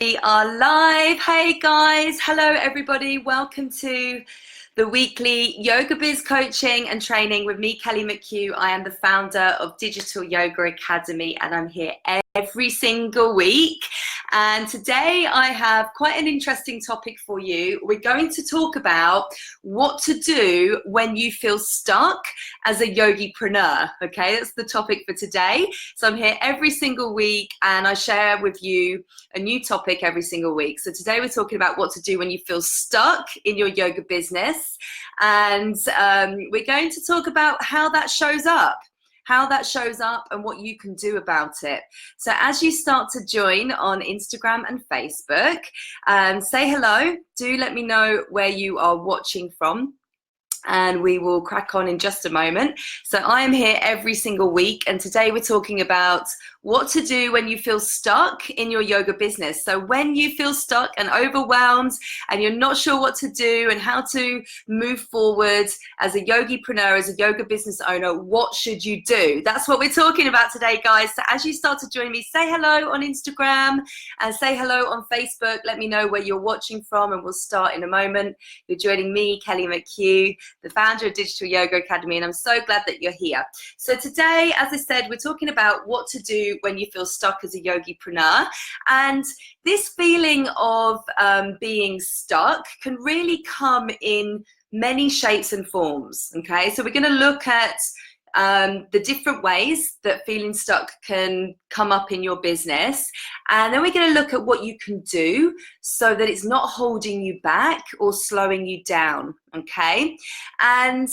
We are live. Hey guys, hello everybody. Welcome to the weekly Yoga Biz coaching and training with me, Kelly McHugh. I am the founder of Digital Yoga Academy and I'm here every single week. And today I have quite an interesting topic for you. We're going to talk about what to do when you feel stuck as a yogipreneur. Okay, that's the topic for today. So I'm here every single week and I share with you a new topic every single week. So today we're talking about what to do when you feel stuck in your yoga business. And we're going to talk about how that shows up and what you can do about it. So as you start to join on Instagram and Facebook, say hello. Do let me know where you are watching from, and we will crack on in just a moment. So I am here every single week, and today we're talking about what to do when you feel stuck in your yoga business. So when you feel stuck and overwhelmed and you're not sure what to do and how to move forward as a yogipreneur, as a yoga business owner, what should you do? That's what we're talking about today, guys. So as you start to join me, say hello on Instagram and say hello on Facebook. Let me know where you're watching from, and we'll start in a moment. You're joining me, Kelly McHugh, the founder of Digital Yoga Academy, and I'm so glad that you're here. So today, as I said, we're talking about what to do when you feel stuck as a yogipreneur. And this feeling of being stuck can really come in many shapes and forms. Okay, so we're going to look at the different ways that feeling stuck can come up in your business, and then we're going to look at what you can do so that it's not holding you back or slowing you down. Okay, and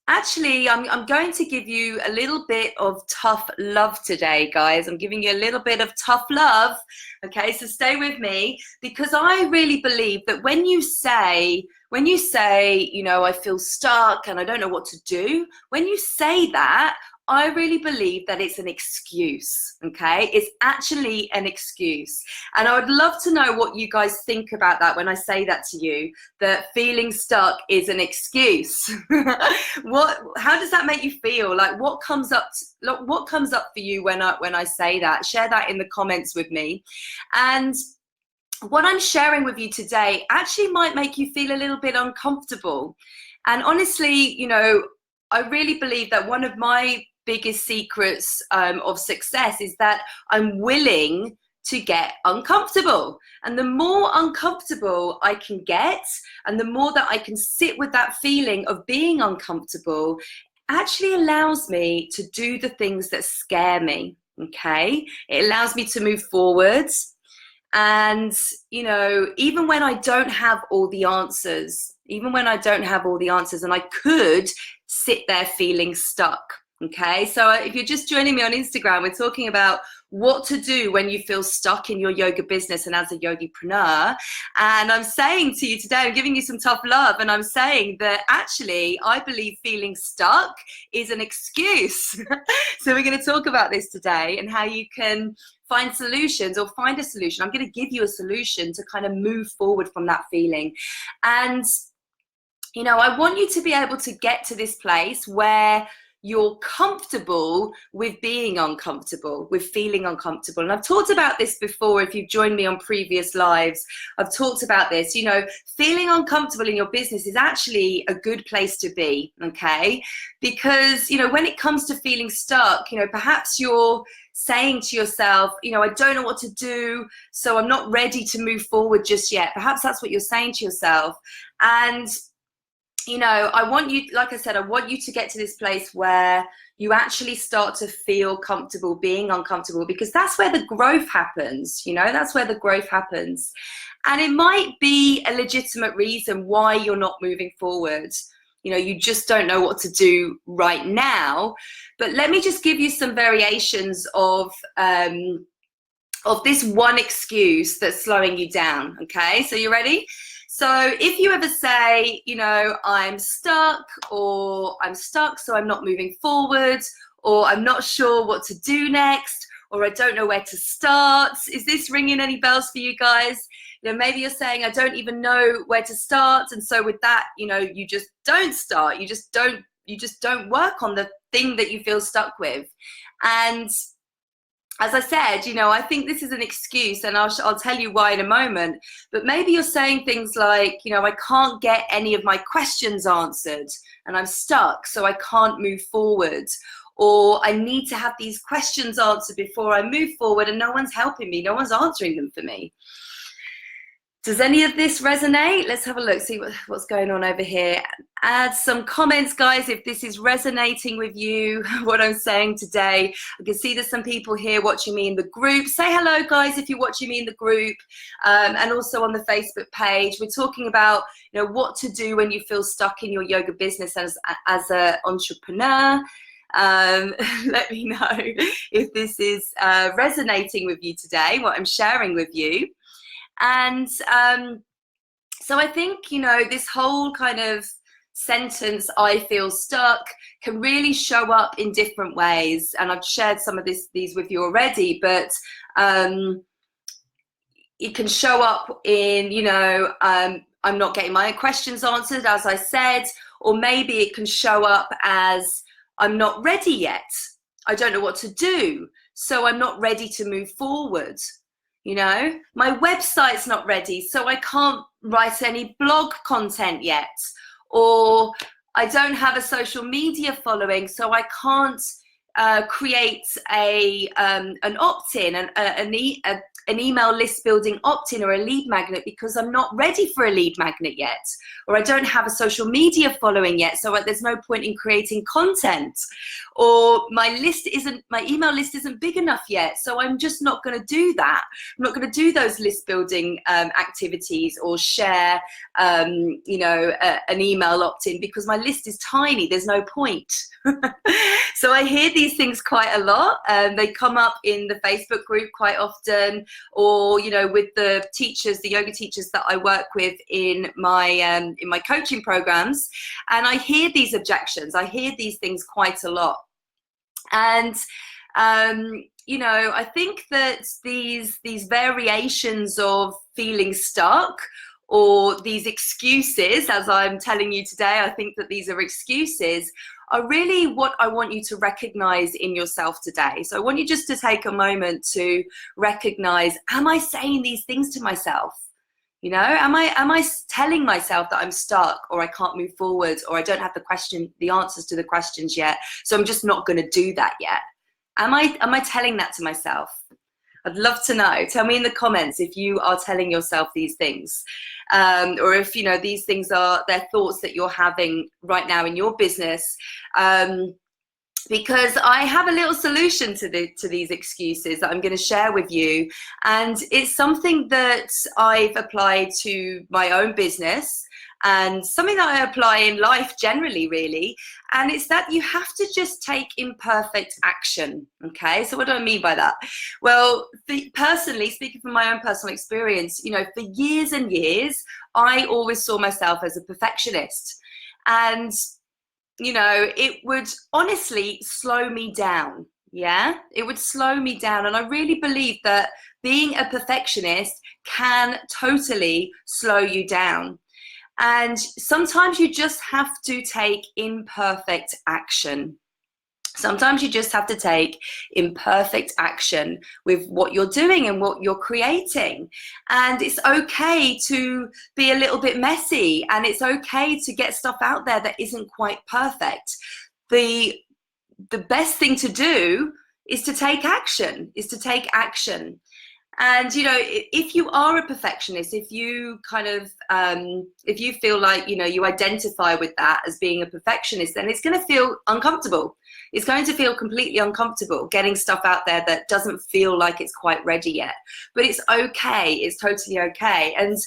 actually, I'm going to give you a little bit of tough love today, guys. I'm giving you a little bit of tough love. Okay, so stay with me, because I really believe that when you say, you know, I feel stuck and I don't know what to do, when you say that, I really believe that it's an excuse, okay? It's actually an excuse. And I would love to know what you guys think about that when I say that to you, that feeling stuck is an excuse. How does that make you feel? Like, what comes up for you when I say that? Share that in the comments with me. And what I'm sharing with you today actually might make you feel a little bit uncomfortable. And honestly, you know, I really believe that one of my biggest secrets of success is that I'm willing to get uncomfortable. And the more uncomfortable I can get, and the more that I can sit with that feeling of being uncomfortable, actually allows me to do the things that scare me. Okay, it allows me to move forwards. And, you know, even when I don't have all the answers, and I could sit there feeling stuck. Okay, so if you're just joining me on Instagram, we're talking about what to do when you feel stuck in your yoga business and as a yogipreneur. And I'm saying to you today, I'm giving you some tough love, and I'm saying that actually I believe feeling stuck is an excuse. So we're going to talk about this today and how you can find solutions, or find a solution. I'm going to give you a solution to kind of move forward from that feeling. And, you know, I want you to be able to get to this place where you're comfortable with being uncomfortable, with feeling uncomfortable. And I've talked about this before. If you've joined me on previous lives, I've talked about this. You know, feeling uncomfortable in your business is actually a good place to be, okay? Because, you know, when it comes to feeling stuck, you know, perhaps you're saying to yourself, you know, I don't know what to do, so I'm not ready to move forward just yet. Perhaps that's what you're saying to yourself. And you know, I want you, like I said, I want you to get to this place where you actually start to feel comfortable being uncomfortable, because that's where the growth happens, you know, that's where the growth happens. And it might be a legitimate reason why you're not moving forward. You know, you just don't know what to do right now. But let me just give you some variations of this one excuse that's slowing you down, okay? So you ready? So if you ever say, you know, I'm stuck, or I'm stuck so I'm not moving forward, or I'm not sure what to do next, or I don't know where to start. Is this ringing any bells for you guys? You know, maybe you're saying, I don't even know where to start. And so with that, you know, you just don't start. You just don't work on the thing that you feel stuck with. And as I said, I think this is an excuse, and I'll tell you why in a moment. But maybe you're saying things like, I can't get any of my questions answered and I'm stuck, so I can't move forward. Or I need to have these questions answered before I move forward, and no one's helping me, no one's answering them for me. Does any of this resonate? Let's have a look, see what's going on over here. Add some comments, guys, if this is resonating with you, what I'm saying today. I can see there's some people here watching me in the group. Say hello, guys, if you're watching me in the group, and also on the Facebook page. We're talking about, what to do when you feel stuck in your yoga business as an entrepreneur. Let me know if this is resonating with you today, what I'm sharing with you. And so I think, this whole kind of sentence, I feel stuck, can really show up in different ways. And I've shared some of these with you already, but it can show up in, I'm not getting my questions answered, as I said, or maybe it can show up as I'm not ready yet. I don't know what to do, so I'm not ready to move forward. My website's not ready, so I can't write any blog content yet. Or I don't have a social media following, so I can't create an opt-in, an email list building opt-in or a lead magnet, because I'm not ready for a lead magnet yet. Or I don't have a social media following yet, so there's no point in creating content. Or my email list isn't big enough yet, so I'm just not going to do that. I'm not going to do those list building activities or share an email opt-in, because my list is tiny. There's no point. So I hear these things quite a lot. They come up in the Facebook group quite often, or with the teachers, the yoga teachers that I work with in my coaching programs, and I hear these objections. I hear these things quite a lot. And I think that these variations of feeling stuck, or these excuses, as I'm telling you today, I think that these are excuses, are really what I want you to recognize in yourself today. So I want you just to take a moment to recognize, am I saying these things to myself? Am I telling myself that I'm stuck, or I can't move forward, or I don't have the answers to the questions yet, so I'm just not going to do that yet? Am I telling that to myself? I'd love to know. Tell me in the comments if you are telling yourself these things, or if these things they're thoughts that you're having right now in your business. Because I have a little solution to these excuses that I'm going to share with you, and it's something that I've applied to my own business, and something that I apply in life generally, really. And it's that you have to just take imperfect action. Okay, so what do I mean by that? Well, personally, speaking from my own personal experience, for years and years, I always saw myself as a perfectionist, and it would honestly slow me down. Yeah, it would slow me down. And I really believe that being a perfectionist can totally slow you down. And sometimes you just have to take imperfect action. Sometimes you just have to take imperfect action with what you're doing and what you're creating. And it's okay to be a little bit messy, and it's okay to get stuff out there that isn't quite perfect. The best thing to do is to take action, And, if you are a perfectionist, if you if you feel like, you identify with that as being a perfectionist, then it's going to feel uncomfortable. It's going to feel completely uncomfortable getting stuff out there that doesn't feel like it's quite ready yet. But it's okay. It's totally okay. And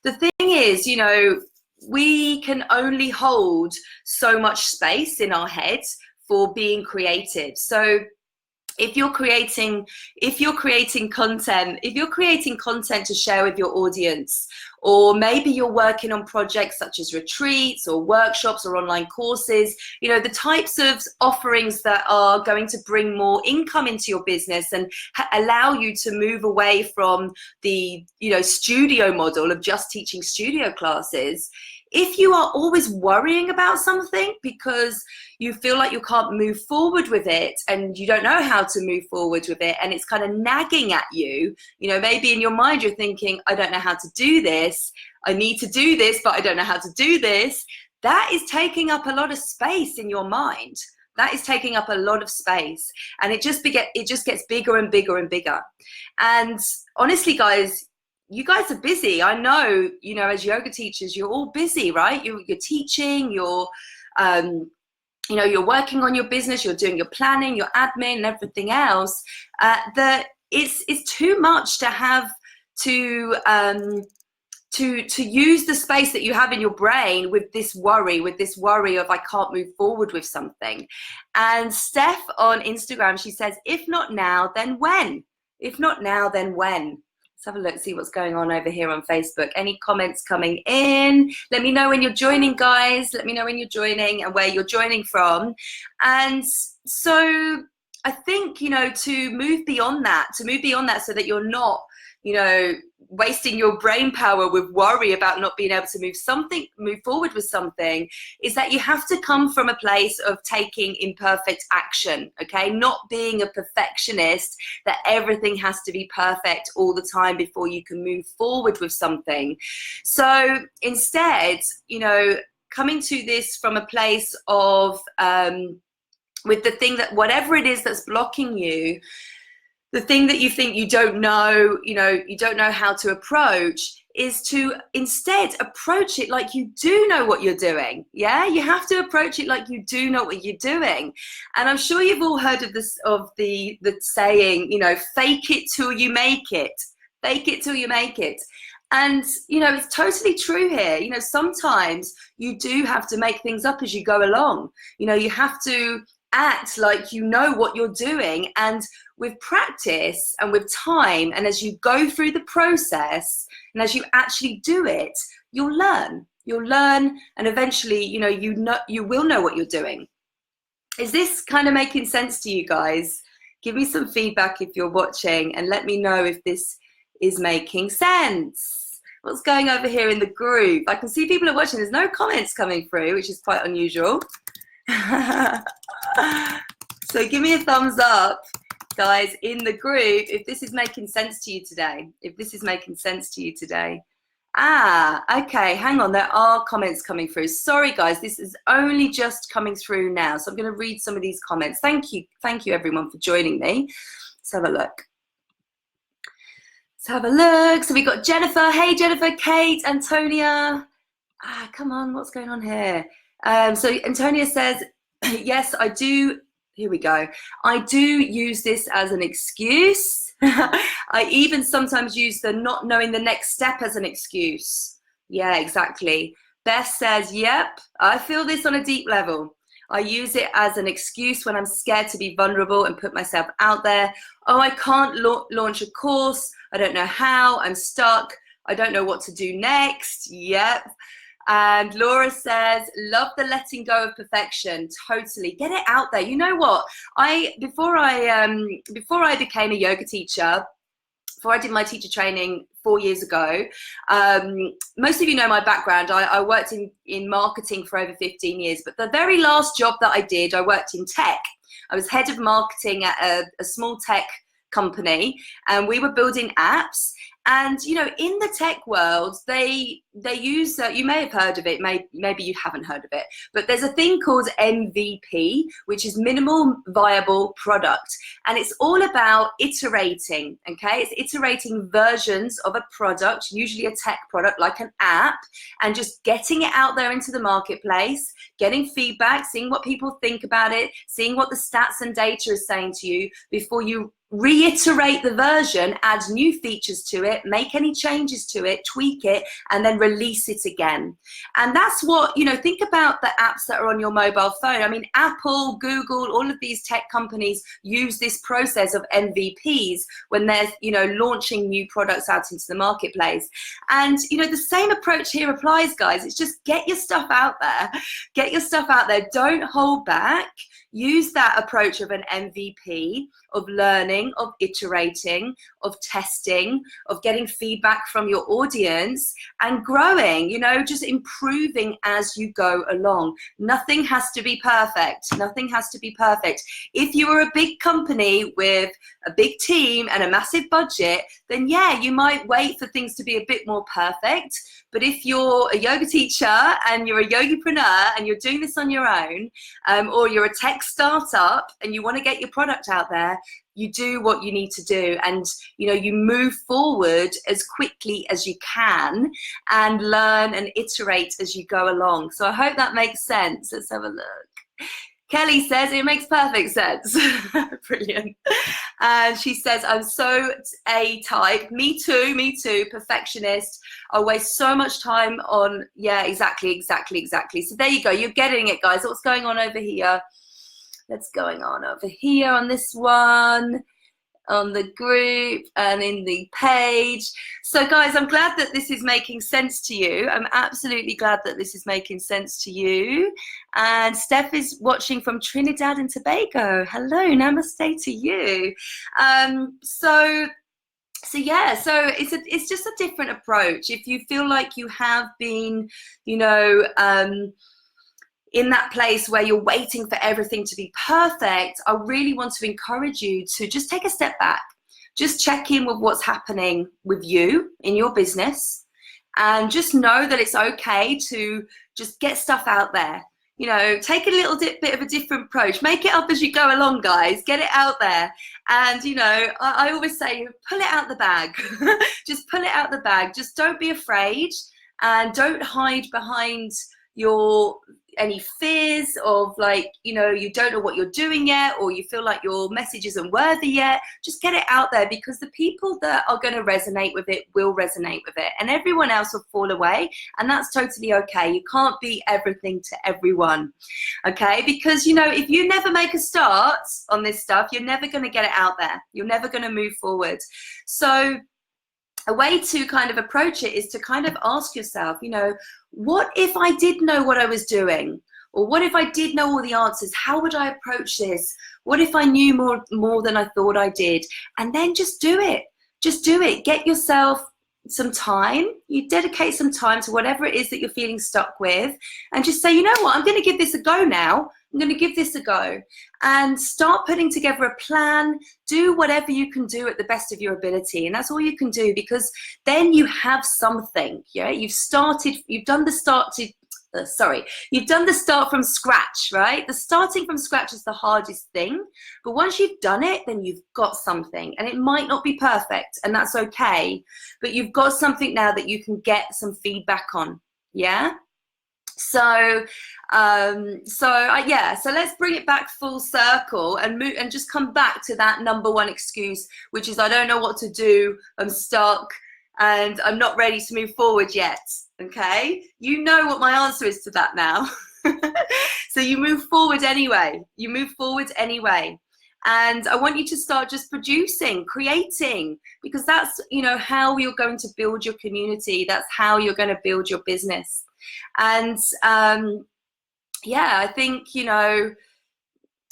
the thing is, we can only hold so much space in our heads for being creative. So if you're creating content to share with your audience, or maybe you're working on projects such as retreats or workshops or online courses, you know, the types of offerings that are going to bring more income into your business and allow you to move away from the, you know, studio model of just teaching studio classes. If you are always worrying about something because you feel like you can't move forward with it and you don't know how to move forward with it, and it's kind of nagging at you, you know, maybe in your mind you're thinking, I don't know how to do this, I need to do this, but I don't know how to do this. That is taking up a lot of space in your mind. That is taking up a lot of space, and it just gets bigger and bigger and bigger. And honestly, guys, you guys are busy. I know, you know, as yoga teachers, you're all busy, right? You're teaching, you're, you know, you're working on your business, you're doing your planning, your admin and everything else. That it's too much to have to use the space that you have in your brain with this worry of I can't move forward with something. And Steph on Instagram, she says, if not now, then when? If not now, then when? Let's have a look, see what's going on over here on Facebook. Any comments coming in? Let me know when you're joining, guys. Let me know when you're joining and where you're joining from. And so I think, you know, to move beyond that so that you're not, you know, wasting your brain power with worry about not being able to move forward with something, is that you have to come from a place of taking imperfect action, okay? Not being a perfectionist, that everything has to be perfect all the time before you can move forward with something. So instead, you know, coming to this from a place of, with the thing that, whatever it is that's blocking you, the thing that you think you don't know, you know, you don't know how to approach, is to instead approach it like you do know what you're doing. Yeah, you have to approach it like you do know what you're doing. And I'm sure you've all heard of this, of the saying, you know, fake it till you make it. Fake it till you make it. And, you know, it's totally true here. You know, sometimes you do have to make things up as you go along. You know, you have to act like you know what you're doing, and with practice and with time, and as you go through the process and as you actually do it, you'll learn, and eventually, you know, you will know what you're doing. Is this kind of making sense to you guys? Give me some feedback if you're watching, and let me know if this is making sense. What's going over here in the group? I can see people are watching. There's no comments coming through, which is quite unusual. So give me a thumbs up, guys, in the group if this is making sense to you today. Okay, hang on, there are comments coming through. Sorry guys, this is only just coming through now, so I'm going to read some of these comments. Thank you everyone for joining me. Let's have a look. So we got Jennifer. Hey Jennifer, Kate, Antonia. Come on, what's going on here? So Antonia says, yes, I do. Here we go. I do use this as an excuse. I even sometimes use the not knowing the next step as an excuse. Yeah, exactly. Beth says, yep, I feel this on a deep level. I use it as an excuse when I'm scared to be vulnerable and put myself out there. Oh, I can't launch a course. I don't know how. I'm stuck. I don't know what to do next. Yep. And Laura says, love the letting go of perfection. Totally. Get it out there. You know what? Before I became a yoga teacher, before I did my teacher training 4 years ago, most of you know my background. I worked in marketing for over 15 years, but the very last job that I did, I worked in tech. I was head of marketing at a small tech company, and we were building apps. And, you know, in the tech world, they use, you may have heard of it, maybe you haven't heard of it, but there's a thing called MVP, which is minimal viable product. And it's all about iterating, okay? It's iterating versions of a product, usually a tech product like an app, and just getting it out there into the marketplace, getting feedback, seeing what people think about it, seeing what the stats and data is saying to you before you reiterate the version, add new features to it, make any changes to it, tweak it, and then release it again. And that's what, think about the apps that are on your mobile phone. I mean, Apple, Google, all of these tech companies use this process of MVPs when they're, launching new products out into the marketplace. And, the same approach here applies, guys. It's just get your stuff out there. Get your stuff out there. Don't hold back. Use that approach of an MVP, of learning, of iterating, of testing, of getting feedback from your audience and growing, just improving as you go along. Nothing has to be perfect. Nothing has to be perfect. If you are a big company with a big team and a massive budget, then yeah, you might wait for things to be a bit more perfect. But if you're a yoga teacher and you're a yogipreneur and you're doing this on your own, or you're a tech startup and you want to get your product out there, you do what you need to do, and you move forward as quickly as you can and learn and iterate as you go along. So I hope that makes sense. Let's have a look. Kelly says it makes perfect sense. Brilliant. And she says, I'm so A-type. Me too, perfectionist. I waste so much time on, yeah, exactly. So there you go. You're getting it, guys. What's going on over here? What's going on over here on this one? On the group and in the page. So guys, I'm glad that this is making sense to you. I'm absolutely glad that this is making sense to you. And Steph is watching from Trinidad and Tobago. Hello, namaste to you. So yeah, so it's just a different approach. If you feel like you have been, in that place where you're waiting for everything to be perfect, I really want to encourage you to just take a step back. Just check in with what's happening with you in your business, and just know that it's okay to just get stuff out there. Take a little bit of a different approach. Make it up as you go along, guys. Get it out there. And, I always say, pull it out the bag. Just pull it out the bag. Just don't be afraid, and don't hide behind any fears of you don't know what you're doing yet, or you feel like your message isn't worthy yet. Just get it out there, because the people that are going to resonate with it will resonate with it, and everyone else will fall away, and that's totally okay. You can't be everything to everyone, okay? Because if you never make a start on this stuff, you're never going to get it out there. You're never going to move forward. So a way to kind of approach it is to kind of ask yourself, what if I did know what I was doing? Or what if I did know all the answers? How would I approach this? What if I knew more than I thought I did? And then just do it. Just do it. Get yourself some time. You dedicate some time to whatever it is that you're feeling stuck with, and just say, you know what, I'm going to give this a go now. I'm going to give this a go, and start putting together a plan. Do whatever you can do at the best of your ability, and that's all you can do, because then you have something. Yeah, you've done the start from scratch, right? The starting from scratch is the hardest thing, but once you've done it, then you've got something, and it might not be perfect, and that's okay, but you've got something now that you can get some feedback on. Yeah. So let's bring it back full circle and move, and just come back to that number one excuse, which is, I don't know what to do, I'm stuck, and I'm not ready to move forward yet. Okay, you know what my answer is to that now. So you move forward anyway. And I want you to start just producing, creating, because that's how you're going to build your community. That's how you're going to build your business. And I think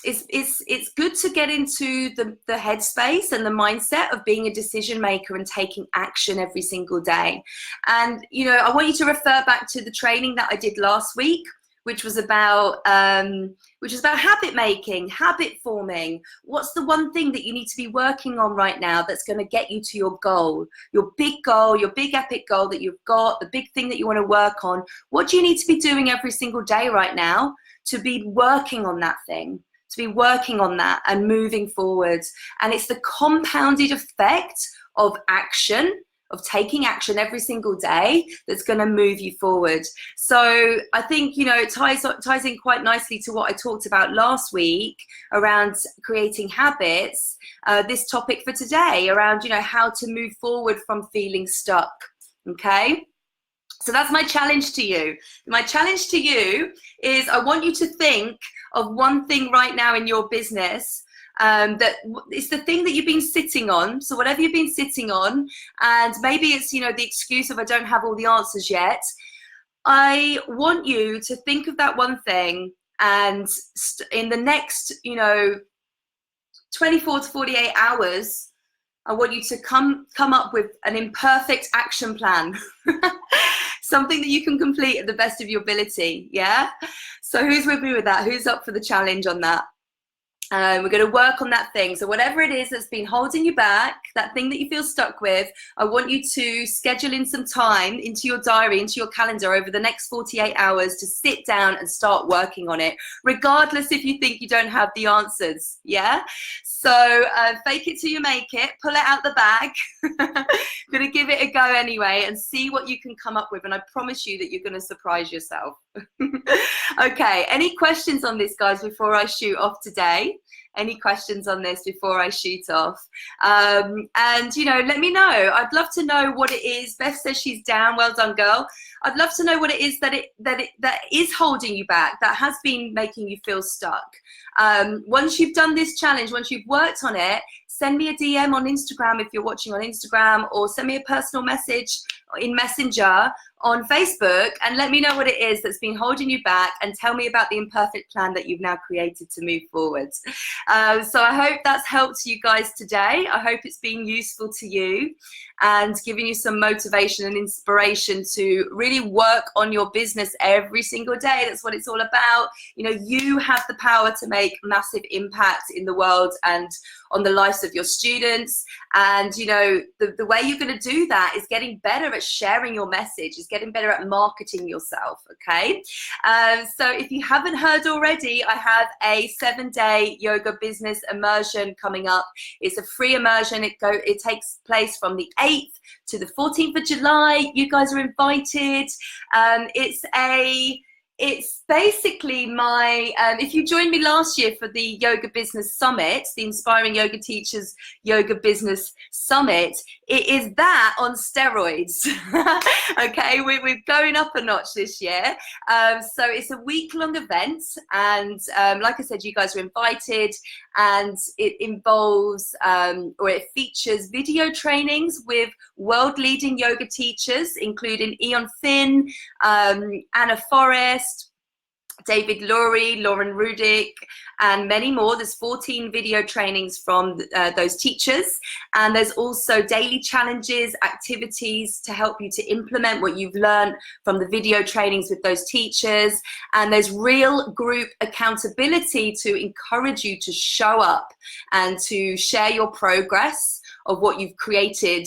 it's good to get into the headspace and the mindset of being a decision maker and taking action every single day. And I want you to refer back to the training that I did last week, which was about habit making, habit forming. What's the one thing that you need to be working on right now that's going to get you to your goal, your big epic goal that you've got, the big thing that you want to work on? What do you need to be doing every single day right now to be working on that thing, to be working on that and moving forward? And it's the compounded effect of action, of taking action every single day that's going to move you forward. So I think, you know, it ties in quite nicely to what I talked about last week around creating habits. This topic for today around, you know, how to move forward from feeling stuck. Okay. So that's my challenge to you. My challenge to you is I want you to think of one thing right now in your business that it's the thing that you've been sitting on. So whatever you've been sitting on, and maybe it's, you know, the excuse of I don't have all the answers yet. I want you to think of that one thing, and in the next, you know, 24 to 48 hours, I want you to come up with an imperfect action plan. Something that you can complete at the best of your ability. Yeah. So who's with me with that? Who's up for the challenge on that? We're going to work on that thing. So whatever it is that's been holding you back, that thing that you feel stuck with, I want you to schedule in some time into your diary, into your calendar over the next 48 hours to sit down and start working on it, regardless if you think you don't have the answers. Yeah. So fake it till you make it, pull it out the bag. Going to give it a go anyway and see what you can come up with. And I promise you that you're going to surprise yourself. Okay. Any questions on this, guys, before I shoot off today? Any questions on this before I shoot off? And, you know, let me know. I'd love to know what it is. Beth says she's down. Well done, girl. I'd love to know what it is that is holding you back, that has been making you feel stuck. Once you've done this challenge, once you've worked on it, send me a DM on Instagram if you're watching on Instagram, or send me a personal message in Messenger on Facebook and let me know what it is that's been holding you back, and tell me about the imperfect plan that you've now created to move forward. So I hope that's helped you guys today. I hope it's been useful to you and giving you some motivation and inspiration to really work on your business every single day. That's what it's all about. You know, you have the power to make massive impact in the world and on the lives of your students. And, you know, the way you're going to do that is getting better at sharing your message, is getting better at marketing yourself. Okay. So if you haven't heard already, I have a 7-day yoga business immersion coming up. It's a free immersion. It takes place from the 8th to the 14th of July. You guys are invited. It's basically my, if you joined me last year for the Yoga Business Summit, the Inspiring Yoga Teachers Yoga Business Summit, it is that on steroids. Okay, we're going up a notch this year. So it's a week-long event, and like I said, you guys are invited, and it involves, or it features video trainings with world-leading yoga teachers, including Ian Finn, Anna Forrest, David Lurie, Lauren Rudick, and many more. There's 14 video trainings from those teachers, and there's also daily challenges, activities to help you to implement what you've learned from the video trainings with those teachers, and there's real group accountability to encourage you to show up and to share your progress of what you've created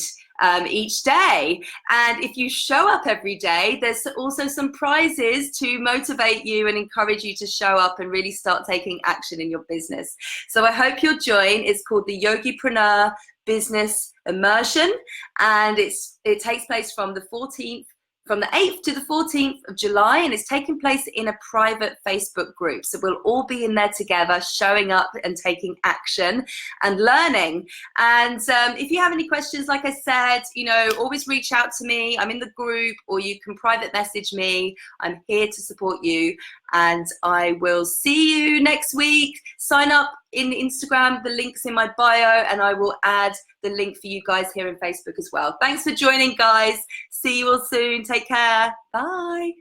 each day. And if you show up every day, there's also some prizes to motivate you and encourage you to show up and really start taking action in your business. So I hope you'll join. It's called the Yogipreneur Business Immersion, and it takes place from the 8th to the 14th of July, and it's taking place in a private Facebook group. So we'll all be in there together, showing up and taking action and learning. And if you have any questions, like I said, you know, always reach out to me. I'm in the group, or you can private message me. I'm here to support you, and I will see you next week. Sign up in Instagram, the link's in my bio, and I will add the link for you guys here in Facebook as well. Thanks for joining, guys. See you all soon. Take care. Bye.